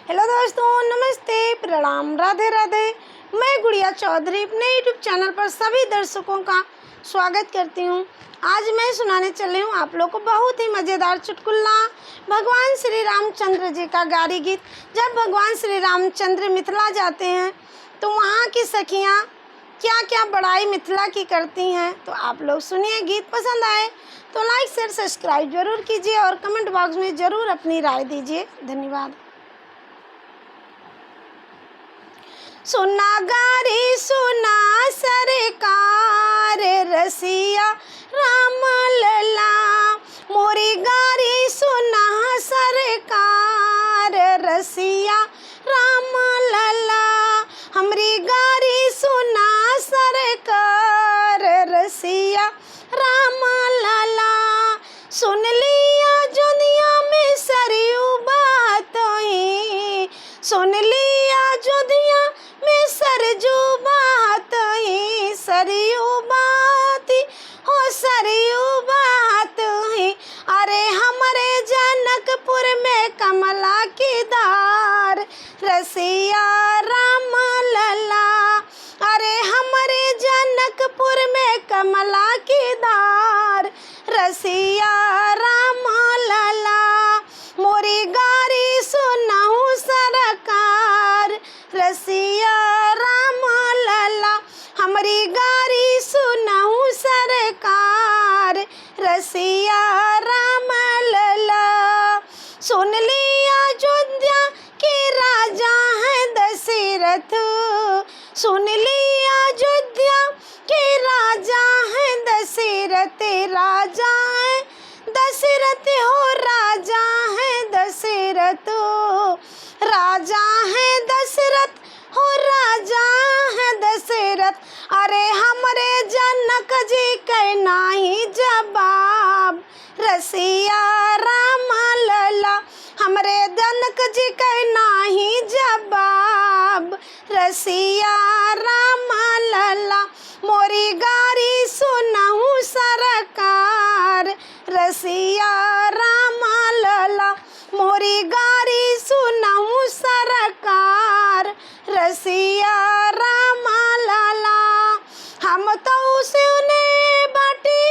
Hello दोस्तों, नमस्ते, प्रणाम, राधे राधे। मैं गुड़िया चौधरी अपने यूट्यूब चैनल पर सभी दर्शकों का स्वागत करती हूँ। आज मैं सुनाने चली हूँ आप लोग को बहुत ही मज़ेदार चुटकुला, भगवान श्री रामचंद्र जी का गारी गीत। जब भगवान श्री रामचंद्र मिथिला जाते हैं तो वहाँ की सखियाँ क्या क्या बड़ाई मिथिला की करती हैं, तो आप लोग सुनिए। गीत पसंद आए तो लाइक शेयर सब्सक्राइब जरूर कीजिए और कमेंट बॉक्स में ज़रूर अपनी राय दीजिए। धन्यवाद। सुना गारी सुना सरकार, रसिया राम लला। मोरी गारी सुना सरकार, रसिया राम लला। हमरी गारी सुना सरकार, रसिया राम लला। सुन लिया जुनिया में सरयू बात ही, सुन लिया जुनिया में सरजू बात ही, सरयू बात हो सरयू बात ही। अरे हमारे जनकपुर में कमला की धार, रसिया राम लला। अरे हमारे जनकपुर में कमला की धार, रसिया राम लला। मोरी गारी सुनाऊं सरकार, रसिया राम लला। हमारी गारी सुनाऊं सरकार, रसिया राम लला। सुन लिया अयोध्या के राजा हैं दशरथ, सुन लिया अयोध्या के राजा हैं दशरथ। राजा हैं दशरथ हो, राजा हैं दशरथ, राजा हैं दशरथ हो, राजा हैं दशरथ। अरे हमरे जनक जी के नाही जवाब, रसिया राम लला। हमरे जनक जी के नाही जवाब, रसिया राम लला। मोरी गारी सुनाऊं सरकार, रसिया राम लला। मोरी गारी सुनाऊं सरकार, रसिया राम लला। हम तो सुने बाटी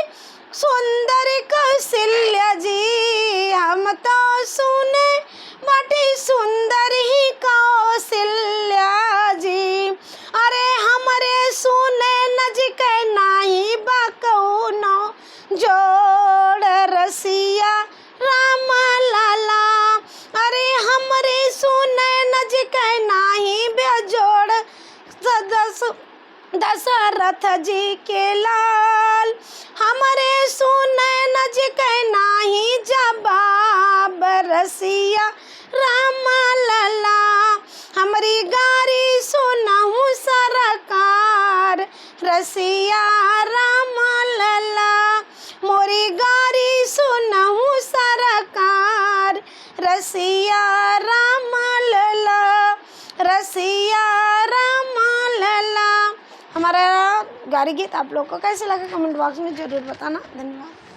सुंदर कौशल्या जी, हम तो सुने बाटी सुंदर ही कौशल्या जी। अरे हमरे सुने नजिक नाही बकौनो जोड़, रसिया राम लला। अरे हमरे सुने नजिक नाही बेजोड़, दशरथ जी के लाल। हमरे सुने नजिक नाही जवाब, रसिया राम लला। हमारी गारी सुनाऊं सरकार, रसिया राम लला। मोरी गारी सुनाऊं सरकार, रसिया राम लला, रसिया राम लला। हमारा गारी गीत आप लोग को कैसे लगा कमेंट बॉक्स में ज़रूर बताना। धन्यवाद।